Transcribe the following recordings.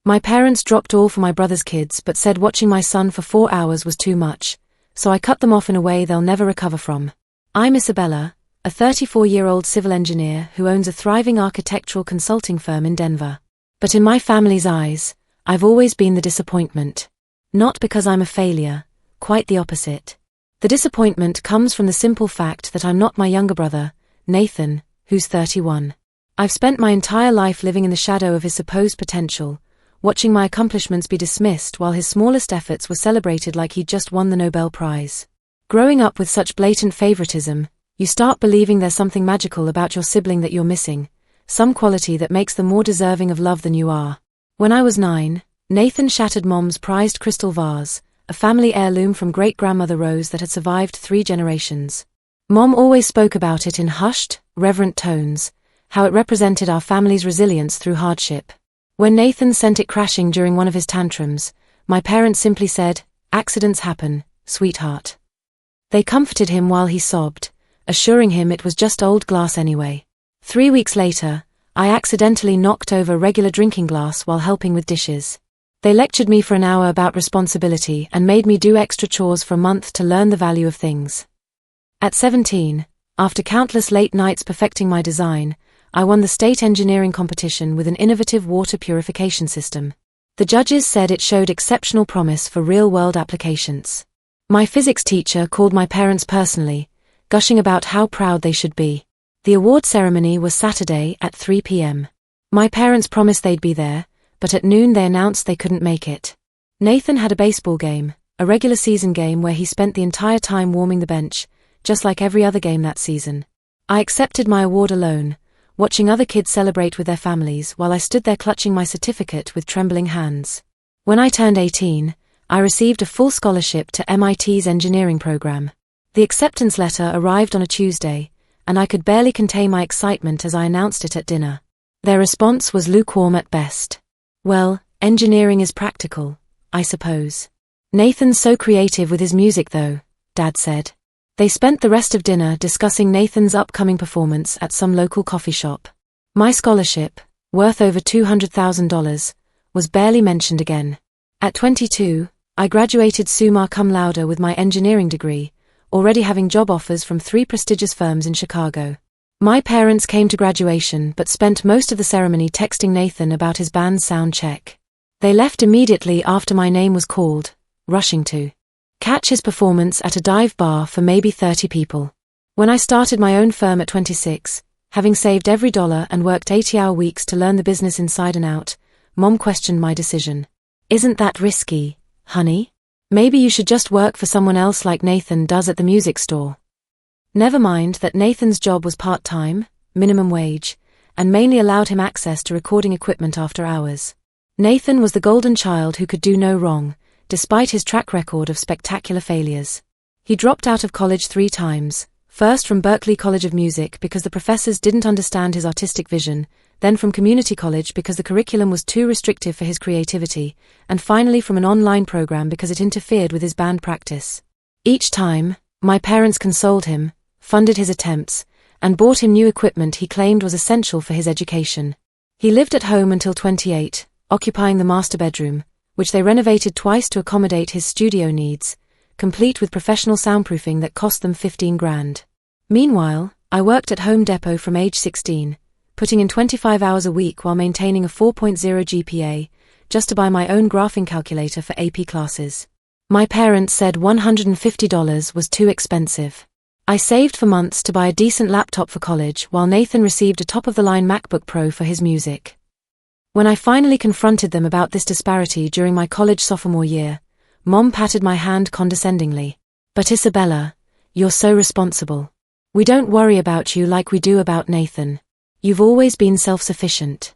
My parents dropped all for my brother's kids but said watching my son for 4 hours was too much, so I cut them off in a way they'll never recover from. I'm Isabella, a 34-year-old civil engineer who owns a thriving architectural consulting firm in Denver. But in my family's eyes, I've always been the disappointment. Not because I'm a failure, quite the opposite. The disappointment comes from the simple fact that I'm not my younger brother, Nathan, who's 31. I've spent my entire life living in the shadow of his supposed potential, watching my accomplishments be dismissed while his smallest efforts were celebrated like he'd just won the Nobel Prize. Growing up with such blatant favoritism, you start believing there's something magical about your sibling that you're missing, some quality that makes them more deserving of love than you are. When I was 9, Nathan shattered Mom's prized crystal vase, a family heirloom from great-grandmother Rose that had survived 3 generations. Mom always spoke about it in hushed, reverent tones, how it represented our family's resilience through hardship. When Nathan sent it crashing during one of his tantrums, my parents simply said, "Accidents happen, sweetheart." They comforted him while he sobbed, assuring him it was just old glass anyway. 3 weeks later, I accidentally knocked over a regular drinking glass while helping with dishes. They lectured me for an hour about responsibility and made me do extra chores for a month to learn the value of things. At 17, after countless late nights perfecting my design, I won the state engineering competition with an innovative water purification system. The judges said it showed exceptional promise for real-world applications. My physics teacher called my parents personally, gushing about how proud they should be. The award ceremony was Saturday at 3 p.m. My parents promised they'd be there, but at noon they announced they couldn't make it. Nathan had a baseball game, a regular season game where he spent the entire time warming the bench, just like every other game that season. I accepted my award alone, watching other kids celebrate with their families while I stood there clutching my certificate with trembling hands. When I turned 18, I received a full scholarship to MIT's engineering program. The acceptance letter arrived on a Tuesday, and I could barely contain my excitement as I announced it at dinner. Their response was lukewarm at best. "Well, engineering is practical, I suppose. Nathan's so creative with his music though," Dad said. They spent the rest of dinner discussing Nathan's upcoming performance at some local coffee shop. My scholarship, worth over $200,000, was barely mentioned again. At 22, I graduated summa cum laude with my engineering degree, already having job offers from 3 prestigious firms in Chicago. My parents came to graduation but spent most of the ceremony texting Nathan about his band's sound check. They left immediately after my name was called, rushing to catch his performance at a dive bar for maybe 30 people. When I started my own firm at 26, having saved every dollar and worked 80-hour weeks to learn the business inside and out, Mom questioned my decision. "Isn't that risky, honey? Maybe you should just work for someone else like Nathan does at the music store." Never mind that Nathan's job was part-time, minimum wage, and mainly allowed him access to recording equipment after hours. Nathan was the golden child who could do no wrong, despite his track record of spectacular failures. He dropped out of college 3 times, first from Berklee College of Music because the professors didn't understand his artistic vision, then from community college because the curriculum was too restrictive for his creativity, and finally from an online program because it interfered with his band practice. Each time, my parents consoled him, funded his attempts, and bought him new equipment he claimed was essential for his education. He lived at home until 28, occupying the master bedroom, which they renovated twice to accommodate his studio needs, complete with professional soundproofing that cost them $15,000. Meanwhile, I worked at Home Depot from age 16, putting in 25 hours a week while maintaining a 4.0 GPA, just to buy my own graphing calculator for AP classes. My parents said $150 was too expensive. I saved for months to buy a decent laptop for college while Nathan received a top-of-the-line MacBook Pro for his music. When I finally confronted them about this disparity during my college sophomore year, Mom patted my hand condescendingly. "But Isabella, you're so responsible. We don't worry about you like we do about Nathan. You've always been self-sufficient."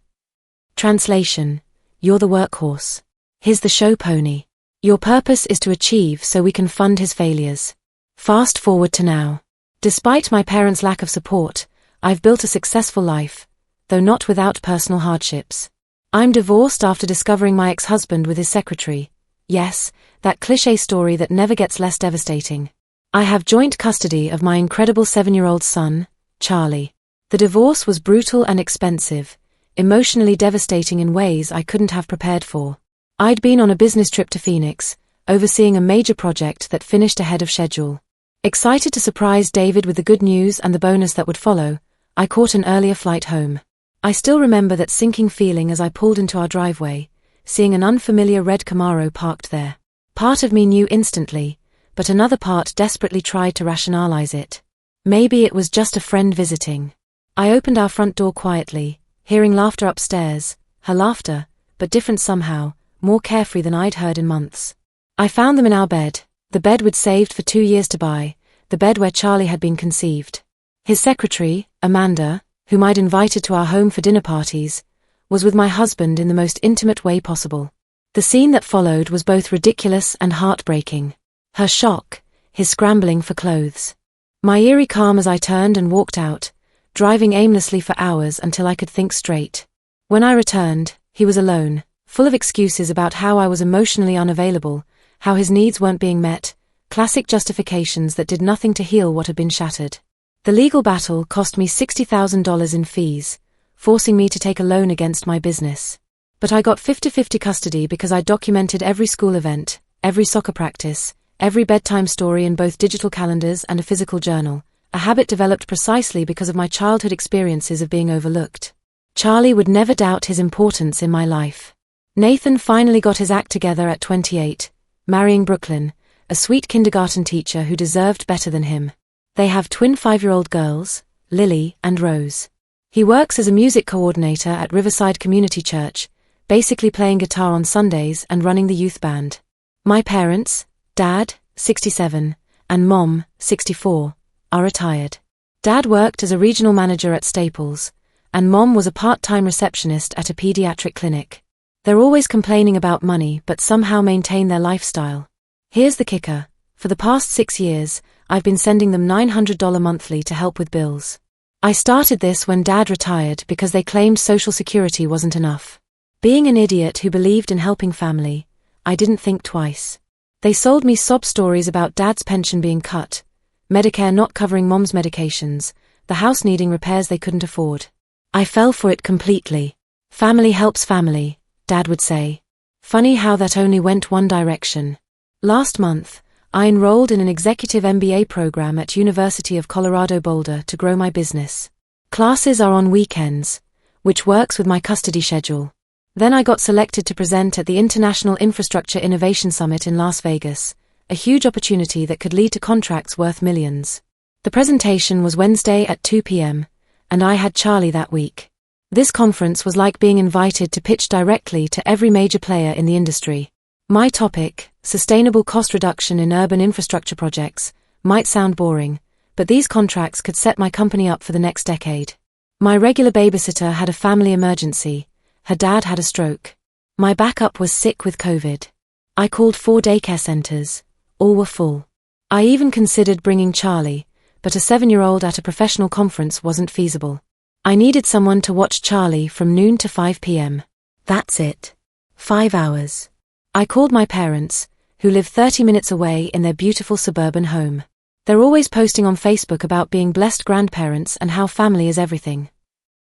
Translation: you're the workhorse. He's the show pony. Your purpose is to achieve so we can fund his failures. Fast forward to now. Despite my parents' lack of support, I've built a successful life, though not without personal hardships. I'm divorced after discovering my ex-husband with his secretary. Yes, that cliché story that never gets less devastating. I have joint custody of my incredible 7-year-old son, Charlie. The divorce was brutal and expensive, emotionally devastating in ways I couldn't have prepared for. I'd been on a business trip to Phoenix, overseeing a major project that finished ahead of schedule. Excited to surprise David with the good news and the bonus that would follow, I caught an earlier flight home. I still remember that sinking feeling as I pulled into our driveway, seeing an unfamiliar red Camaro parked there. Part of me knew instantly, but another part desperately tried to rationalize it. Maybe it was just a friend visiting. I opened our front door quietly, hearing laughter upstairs, her laughter, but different somehow, more carefree than I'd heard in months. I found them in our bed, the bed we'd saved for 2 years to buy, the bed where Charlie had been conceived. His secretary, Amanda, whom I'd invited to our home for dinner parties, was with my husband in the most intimate way possible. The scene that followed was both ridiculous and heartbreaking. Her shock, his scrambling for clothes. My eerie calm as I turned and walked out, driving aimlessly for hours until I could think straight. When I returned, he was alone, full of excuses about how I was emotionally unavailable, how his needs weren't being met, classic justifications that did nothing to heal what had been shattered. The legal battle cost me $60,000 in fees, forcing me to take a loan against my business. But I got 50-50 custody because I documented every school event, every soccer practice, every bedtime story in both digital calendars and a physical journal, a habit developed precisely because of my childhood experiences of being overlooked. Charlie would never doubt his importance in my life. Nathan finally got his act together at 28, marrying Brooklyn, a sweet kindergarten teacher who deserved better than him. They have twin 5-year-old girls, Lily and Rose. He works as a music coordinator at Riverside Community Church, basically playing guitar on Sundays and running the youth band. My parents, Dad, 67, and Mom, 64, are retired. Dad worked as a regional manager at Staples, and Mom was a part-time receptionist at a pediatric clinic. They're always complaining about money but somehow maintain their lifestyle. Here's the kicker. For the past 6 years, I've been sending them $900 monthly to help with bills. I started this when Dad retired because they claimed Social Security wasn't enough. Being an idiot who believed in helping family, I didn't think twice. They sold me sob stories about Dad's pension being cut, Medicare not covering Mom's medications, the house needing repairs they couldn't afford. I fell for it completely. Family helps family, Dad would say. Funny how that only went one direction. Last month, I enrolled in an executive MBA program at University of Colorado Boulder to grow my business. Classes are on weekends, which works with my custody schedule. Then I got selected to present at the International Infrastructure Innovation Summit in Las Vegas, a huge opportunity that could lead to contracts worth millions. The presentation was Wednesday at 2 p.m., and I had Charlie that week. This conference was like being invited to pitch directly to every major player in the industry. My topic, sustainable cost reduction in urban infrastructure projects, might sound boring, but these contracts could set my company up for the next decade. My regular babysitter had a family emergency. Her dad had a stroke. My backup was sick with COVID. I called 4 daycare centers. All were full. I even considered bringing Charlie, but a 7-year-old at a professional conference wasn't feasible. I needed someone to watch Charlie from noon to 5 p.m. That's it. 5 hours. I called my parents, who live 30 minutes away in their beautiful suburban home. They're always posting on Facebook about being blessed grandparents and how family is everything.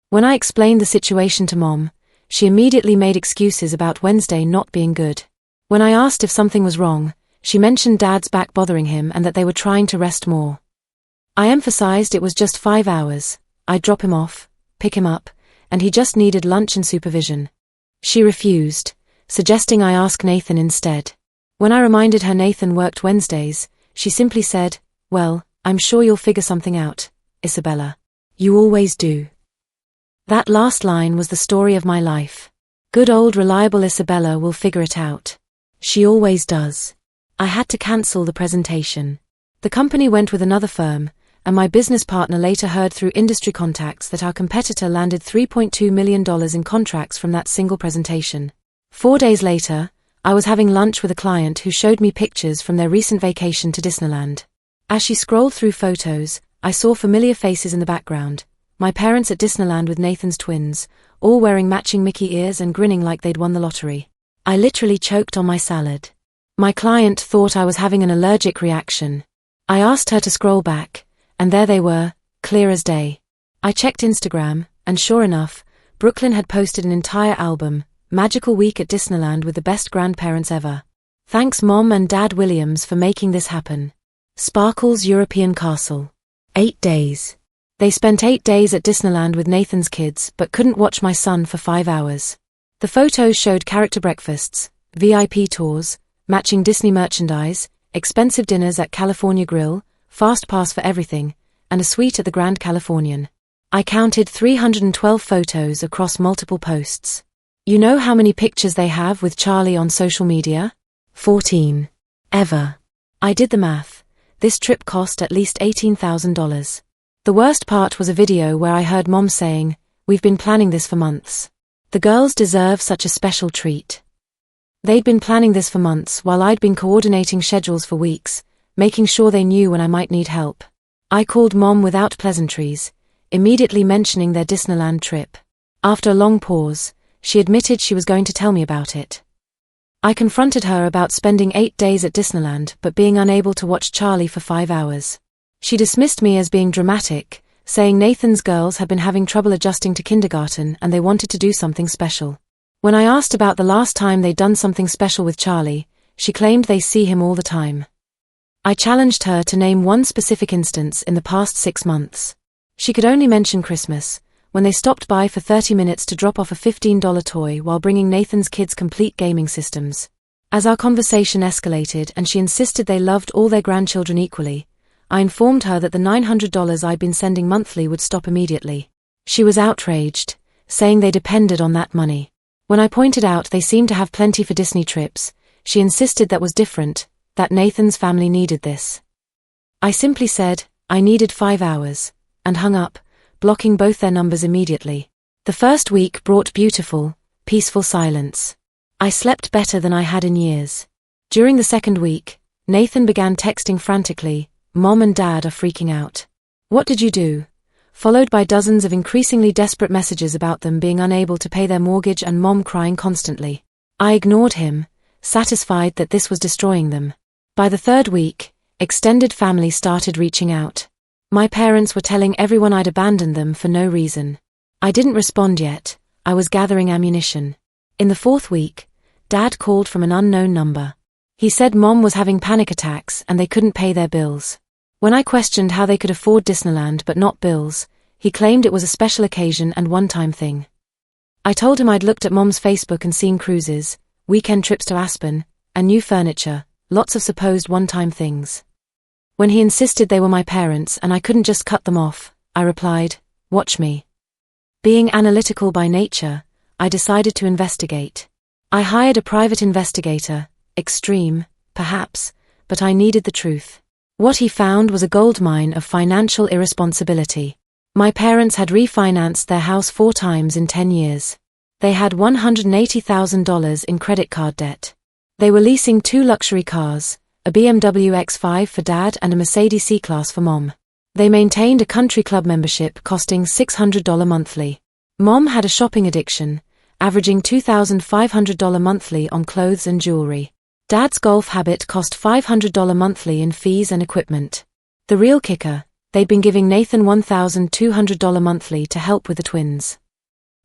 When I explained the situation to Mom, she immediately made excuses about Wednesday not being good. When I asked if something was wrong, she mentioned Dad's back bothering him and that they were trying to rest more. I emphasized it was just 5 hours. I'd drop him off, pick him up, and he just needed lunch and supervision. She refused, suggesting I ask Nathan instead. When I reminded her Nathan worked Wednesdays, she simply said, "Well, I'm sure you'll figure something out, Isabella. You always do." That last line was the story of my life. Good old reliable Isabella will figure it out. She always does. I had to cancel the presentation. The company went with another firm, and my business partner later heard through industry contacts that our competitor landed $3.2 million in contracts from that single presentation. 4 days later, I was having lunch with a client who showed me pictures from their recent vacation to Disneyland. As she scrolled through photos, I saw familiar faces in the background. My parents at Disneyland with Nathan's twins, all wearing matching Mickey ears and grinning like they'd won the lottery. I literally choked on my salad. My client thought I was having an allergic reaction. I asked her to scroll back, and there they were, clear as day. I checked Instagram, and sure enough, Brooklyn had posted an entire album, Magical Week at Disneyland with the best grandparents ever. Thanks Mom and Dad Williams for making this happen. Sparkle's European Castle. 8 days. They spent 8 days at Disneyland with Nathan's kids but couldn't watch my son for 5 hours. The photos showed character breakfasts, VIP tours, matching Disney merchandise, expensive dinners at California Grill, fast pass for everything, and a suite at the Grand Californian. I counted 312 photos across multiple posts. You know how many pictures they have with Charlie on social media? 14. Ever. I did the math. This trip cost at least $18,000. The worst part was a video where I heard Mom saying, "We've been planning this for months. The girls deserve such a special treat." They'd been planning this for months while I'd been coordinating schedules for weeks, making sure they knew when I might need help. I called Mom without pleasantries, immediately mentioning their Disneyland trip. After a long pause, she admitted she was going to tell me about it. I confronted her about spending 8 days at Disneyland but being unable to watch Charlie for 5 hours. She dismissed me as being dramatic, saying Nathan's girls had been having trouble adjusting to kindergarten and they wanted to do something special. When I asked about the last time they'd done something special with Charlie, she claimed they see him all the time. I challenged her to name one specific instance in the past 6 months. She could only mention Christmas, when they stopped by for 30 minutes to drop off a $15 toy while bringing Nathan's kids complete gaming systems. As our conversation escalated and she insisted they loved all their grandchildren equally, I informed her that the $900 I'd been sending monthly would stop immediately. She was outraged, saying they depended on that money. When I pointed out they seemed to have plenty for Disney trips, she insisted that was different, that Nathan's family needed this. I simply said, I needed 5 hours, and hung up, blocking both their numbers immediately. The first week brought beautiful, peaceful silence. I slept better than I had in years. During the second week, Nathan began texting frantically, "Mom and Dad are freaking out. What did you do?" Followed by dozens of increasingly desperate messages about them being unable to pay their mortgage and Mom crying constantly. I ignored him, satisfied that this was destroying them. By the third week, extended family started reaching out. My parents were telling everyone I'd abandoned them for no reason. I didn't respond yet, I was gathering ammunition. In the fourth week, Dad called from an unknown number. He said Mom was having panic attacks and they couldn't pay their bills. When I questioned how they could afford Disneyland but not bills, he claimed it was a special occasion and one-time thing. I told him I'd looked at Mom's Facebook and seen cruises, weekend trips to Aspen, and new furniture, lots of supposed one-time things. When he insisted they were my parents and I couldn't just cut them off, I replied, "Watch me." Being analytical by nature, I decided to investigate. I hired a private investigator, extreme, perhaps, but I needed the truth. What he found was a goldmine of financial irresponsibility. My parents had refinanced their house 4 times in 10 years. They had $180,000 in credit card debt. They were leasing 2 luxury cars, a BMW X5 for Dad and a Mercedes C-Class for Mom. They maintained a country club membership costing $600 monthly. Mom had a shopping addiction, averaging $2,500 monthly on clothes and jewelry. Dad's golf habit cost $500 monthly in fees and equipment. The real kicker, they'd been giving Nathan $1,200 monthly to help with the twins.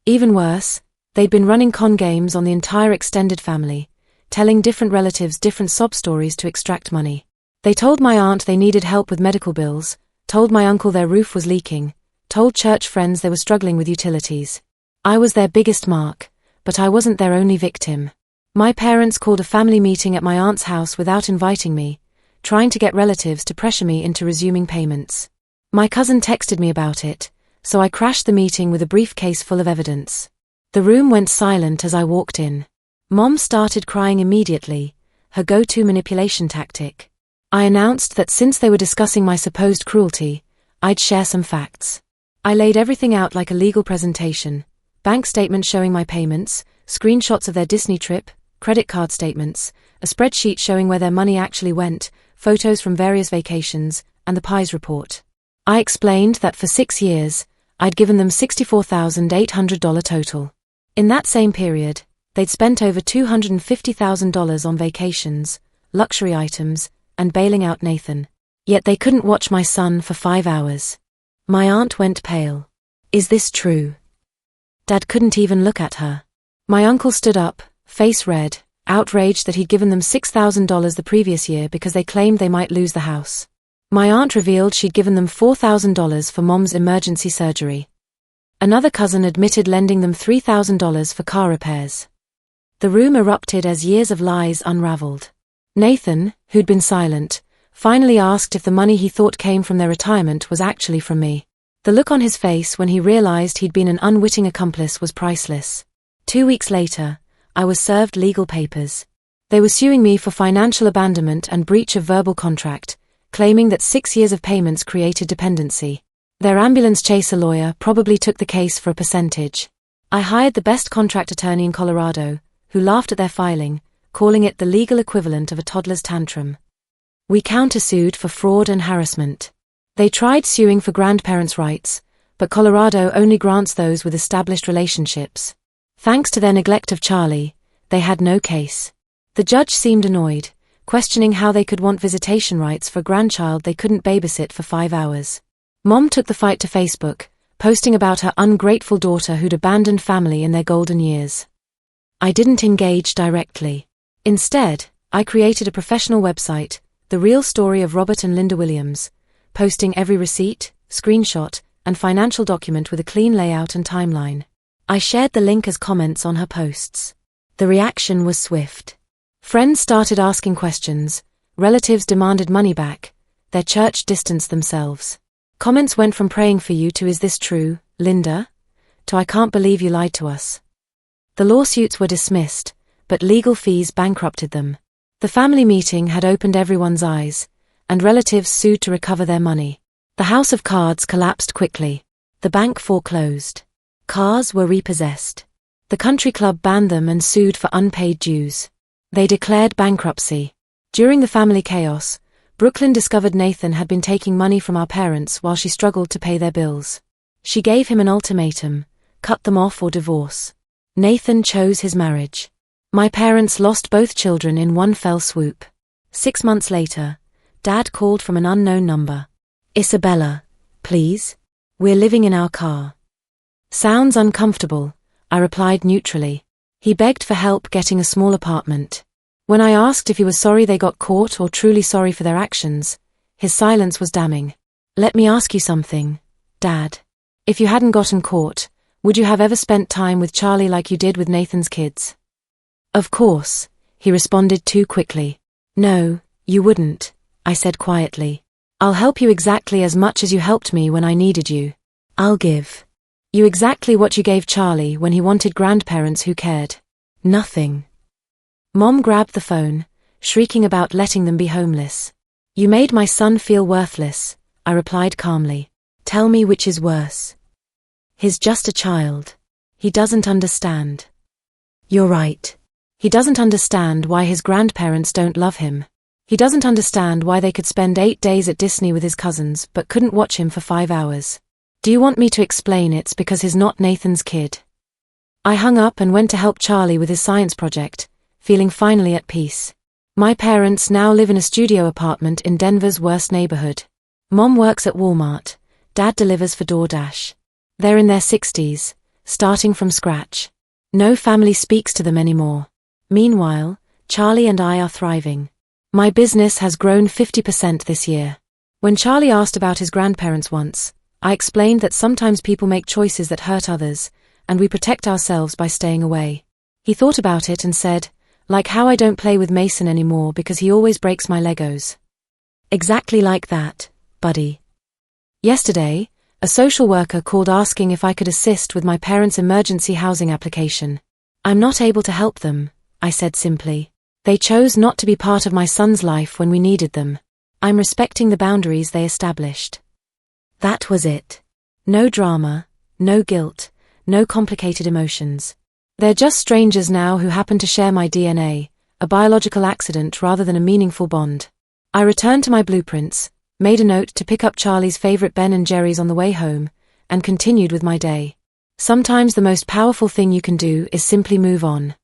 Even worse, they'd been running con games on the entire extended family, telling different relatives different sob stories to extract money. They told my aunt they needed help with medical bills, told my uncle their roof was leaking, told church friends they were struggling with utilities. I was their biggest mark, but I wasn't their only victim. My parents called a family meeting at my aunt's house without inviting me, trying to get relatives to pressure me into resuming payments. My cousin texted me about it, so I crashed the meeting with a briefcase full of evidence. The room went silent as I walked in. Mom started crying immediately, her go-to manipulation tactic. I announced that since they were discussing my supposed cruelty, I'd share some facts. I laid everything out like a legal presentation, bank statements showing my payments, screenshots of their Disney trip, credit card statements, a spreadsheet showing where their money actually went, photos from various vacations, and the pies report. I explained that for 6 years, I'd given them $64,800 total. In that same period, they'd spent over $250,000 on vacations, luxury items, and bailing out Nathan. Yet they couldn't watch my son for 5 hours. My aunt went pale. "Is this true?" Dad couldn't even look at her. My uncle stood up, face red, outraged that he'd given them $6,000 the previous year because they claimed they might lose the house. My aunt revealed she'd given them $4,000 for Mom's emergency surgery. Another cousin admitted lending them $3,000 for car repairs. The room erupted as years of lies unraveled. Nathan, who'd been silent, finally asked if the money he thought came from their retirement was actually from me. The look on his face when he realized he'd been an unwitting accomplice was priceless. 2 weeks later, I was served legal papers. They were suing me for financial abandonment and breach of verbal contract, claiming that 6 years of payments created dependency. Their ambulance chaser lawyer probably took the case for a percentage. I hired the best contract attorney in Colorado, who laughed at their filing, calling it the legal equivalent of a toddler's tantrum. We countersued for fraud and harassment. They tried suing for grandparents' rights, but Colorado only grants those with established relationships. Thanks to their neglect of Charlie, they had no case. The judge seemed annoyed, questioning how they could want visitation rights for a grandchild they couldn't babysit for 5 hours. Mom took the fight to Facebook, posting about her ungrateful daughter who'd abandoned family in their golden years. I didn't engage directly. Instead, I created a professional website, The Real Story of Robert and Linda Williams, posting every receipt, screenshot, and financial document with a clean layout and timeline. I shared the link as comments on her posts. The reaction was swift. Friends started asking questions, relatives demanded money back, their church distanced themselves. Comments went from praying for you to "Is this true, Linda?" to "I can't believe you lied to us." The lawsuits were dismissed, but legal fees bankrupted them. The family meeting had opened everyone's eyes, and relatives sued to recover their money. The house of cards collapsed quickly. The bank foreclosed. Cars were repossessed. The country club banned them and sued for unpaid dues. They declared bankruptcy. During the family chaos, Brooklyn discovered Nathan had been taking money from our parents while she struggled to pay their bills. She gave him an ultimatum: cut them off or divorce. Nathan chose his marriage. My parents lost both children in one fell swoop. 6 months later, Dad called from an unknown number. "Isabella, please? We're living in our car." "Sounds uncomfortable," I replied neutrally. He begged for help getting a small apartment. When I asked if he was sorry they got caught or truly sorry for their actions, his silence was damning. "Let me ask you something, Dad. If you hadn't gotten caught, would you have ever spent time with Charlie like you did with Nathan's kids?" "Of course," he responded too quickly. "No, you wouldn't," I said quietly. "I'll help you exactly as much as you helped me when I needed you. I'll give you exactly what you gave Charlie when he wanted grandparents who cared. Nothing." Mom grabbed the phone, shrieking about letting them be homeless. "You made my son feel worthless," I replied calmly. "Tell me which is worse." "He's just a child. He doesn't understand." "You're right. He doesn't understand why his grandparents don't love him. He doesn't understand why they could spend 8 days at Disney with his cousins but couldn't watch him for 5 hours. Do you want me to explain it's because he's not Nathan's kid?" I hung up and went to help Charlie with his science project, feeling finally at peace. My parents now live in a studio apartment in Denver's worst neighborhood. Mom works at Walmart, Dad delivers for DoorDash. They're in their 60s, starting from scratch. No family speaks to them anymore. Meanwhile, Charlie and I are thriving. My business has grown 50% this year. When Charlie asked about his grandparents once, I explained that sometimes people make choices that hurt others, and we protect ourselves by staying away. He thought about it and said, "Like how I don't play with Mason anymore because he always breaks my Legos." Exactly like that, buddy. Yesterday, a social worker called asking if I could assist with my parents' emergency housing application. "I'm not able to help them," I said simply. "They chose not to be part of my son's life when we needed them. I'm respecting the boundaries they established." That was it. No drama, no guilt, no complicated emotions. They're just strangers now who happen to share my DNA, a biological accident rather than a meaningful bond. I returned to my blueprints, made a note to pick up Charlie's favorite Ben & Jerry's on the way home, and continued with my day. Sometimes the most powerful thing you can do is simply move on.